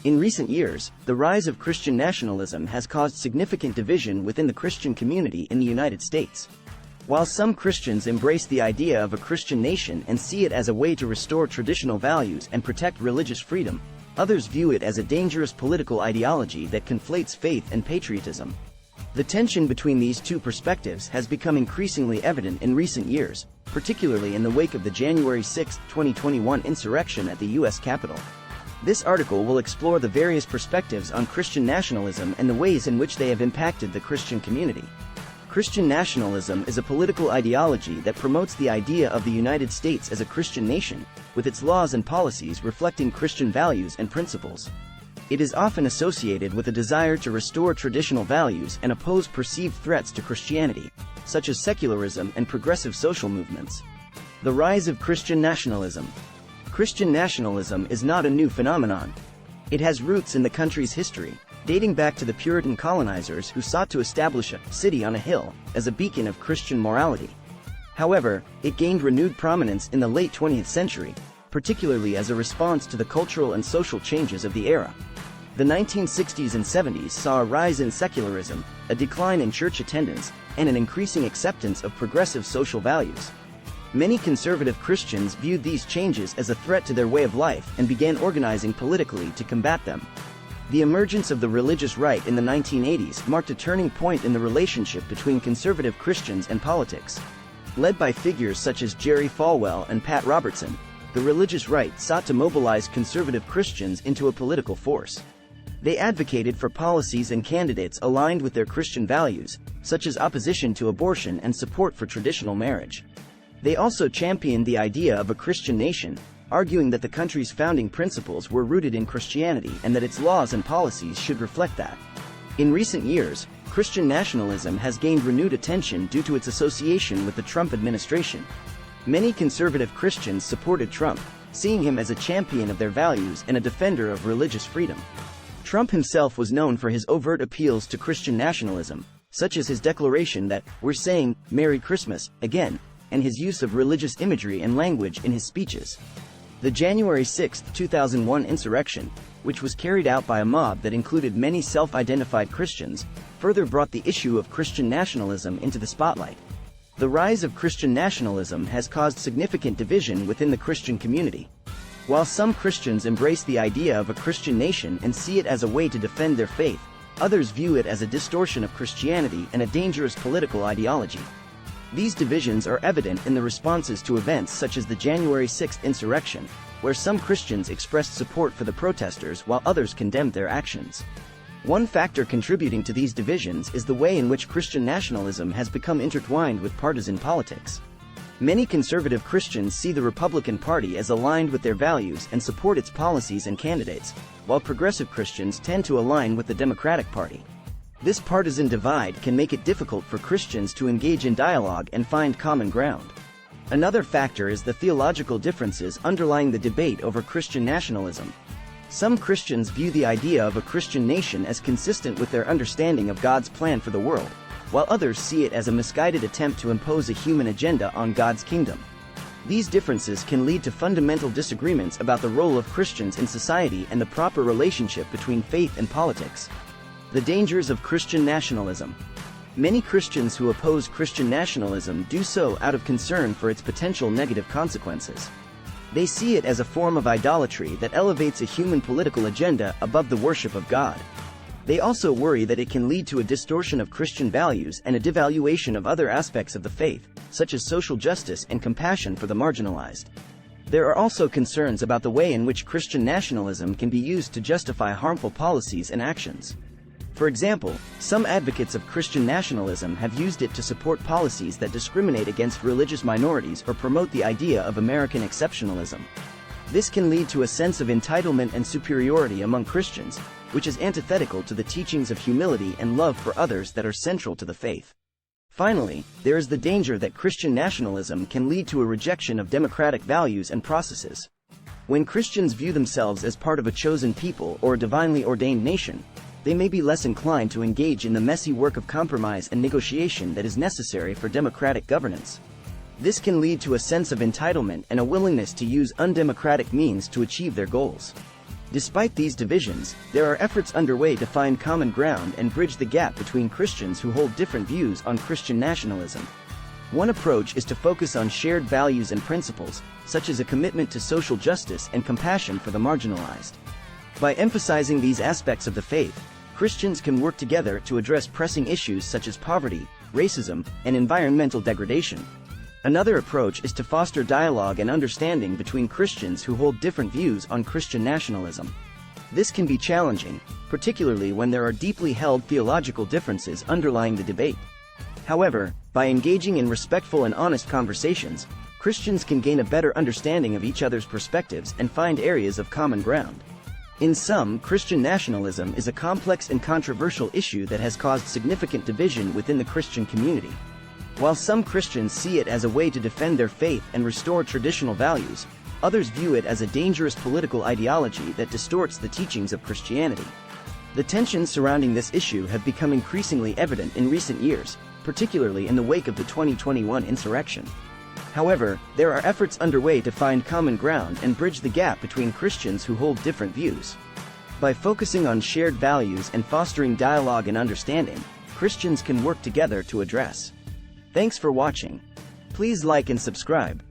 In recent years, the rise of Christian nationalism has caused significant division within the Christian community in the United States. While some Christians embrace the idea of a Christian nation and see it as a way to restore traditional values and protect religious freedom, others view it as a dangerous political ideology that conflates faith and patriotism. The tension between these two perspectives has become increasingly evident in recent years, particularly in the wake of the January 6, 2021 insurrection at the U.S. Capitol. This article will explore the various perspectives on Christian nationalism and the ways in which they have impacted the Christian community. Christian nationalism is a political ideology that promotes the idea of the United States as a Christian nation, with its laws and policies reflecting Christian values and principles. It is often associated with a desire to restore traditional values and oppose perceived threats to Christianity, such as secularism and progressive social movements. The rise of Christian nationalism. Christian nationalism is not a new phenomenon. It has roots in the country's history, dating back to the Puritan colonizers who sought to establish a city on a hill as a beacon of Christian morality. However, it gained renewed prominence in the late 20th century, particularly as a response to the cultural and social changes of the era. The 1960s and 70s saw a rise in secularism, a decline in church attendance, and an increasing acceptance of progressive social values. Many conservative Christians viewed these changes as a threat to their way of life and began organizing politically to combat them. The emergence of the religious right in the 1980s marked a turning point in the relationship between conservative Christians and politics. Led by figures such as Jerry Falwell and Pat Robertson, the religious right sought to mobilize conservative Christians into a political force. They advocated for policies and candidates aligned with their Christian values, such as opposition to abortion and support for traditional marriage. They also championed the idea of a Christian nation, arguing that the country's founding principles were rooted in Christianity and that its laws and policies should reflect that. In recent years, Christian nationalism has gained renewed attention due to its association with the Trump administration. Many conservative Christians supported Trump, seeing him as a champion of their values and a defender of religious freedom. Trump himself was known for his overt appeals to Christian nationalism, such as his declaration that "we're saying Merry Christmas again," and his use of religious imagery and language in his speeches. The January 6, 2001 insurrection, which was carried out by a mob that included many self-identified Christians, further brought the issue of Christian nationalism into the spotlight. The rise of Christian nationalism has caused significant division within the Christian community. While some Christians embrace the idea of a Christian nation and see it as a way to defend their faith, others view it as a distortion of Christianity and a dangerous political ideology. These divisions are evident in the responses to events such as the January 6 insurrection, where some Christians expressed support for the protesters while others condemned their actions. One factor contributing to these divisions is the way in which Christian nationalism has become intertwined with partisan politics. Many conservative Christians see the Republican Party as aligned with their values and support its policies and candidates, while progressive Christians tend to align with the Democratic Party. This partisan divide can make it difficult for Christians to engage in dialogue and find common ground. Another factor is the theological differences underlying the debate over Christian nationalism. Some Christians view the idea of a Christian nation as consistent with their understanding of God's plan for the world, while others see it as a misguided attempt to impose a human agenda on God's kingdom. These differences can lead to fundamental disagreements about the role of Christians in society and the proper relationship between faith and politics. The dangers of Christian nationalism. Many Christians who oppose Christian nationalism do so out of concern for its potential negative consequences. They see it as a form of idolatry that elevates a human political agenda above the worship of God. They also worry that it can lead to a distortion of Christian values and a devaluation of other aspects of the faith, such as social justice and compassion for the marginalized. There are also concerns about the way in which Christian nationalism can be used to justify harmful policies and actions. For example, some advocates of Christian nationalism have used it to support policies that discriminate against religious minorities or promote the idea of American exceptionalism. This can lead to a sense of entitlement and superiority among Christians, which is antithetical to the teachings of humility and love for others that are central to the faith. Finally, there is the danger that Christian nationalism can lead to a rejection of democratic values and processes. When Christians view themselves as part of a chosen people or a divinely ordained nation, they may be less inclined to engage in the messy work of compromise and negotiation that is necessary for democratic governance. This can lead to a sense of entitlement and a willingness to use undemocratic means to achieve their goals. Despite these divisions, there are efforts underway to find common ground and bridge the gap between Christians who hold different views on Christian nationalism. One approach is to focus on shared values and principles, such as a commitment to social justice and compassion for the marginalized. By emphasizing these aspects of the faith, Christians can work together to address pressing issues such as poverty, racism, and environmental degradation. Another approach is to foster dialogue and understanding between Christians who hold different views on Christian nationalism. This can be challenging, particularly when there are deeply held theological differences underlying the debate. However, by engaging in respectful and honest conversations, Christians can gain a better understanding of each other's perspectives and find areas of common ground. In sum, Christian nationalism is a complex and controversial issue that has caused significant division within the Christian community. While some Christians see it as a way to defend their faith and restore traditional values, others view it as a dangerous political ideology that distorts the teachings of Christianity. The tensions surrounding this issue have become increasingly evident in recent years, particularly in the wake of the 2021 insurrection. However, there are efforts underway to find common ground and bridge the gap between Christians who hold different views. By focusing on shared values and fostering dialogue and understanding, Christians can work together to address. Thanks for watching. Please like and subscribe.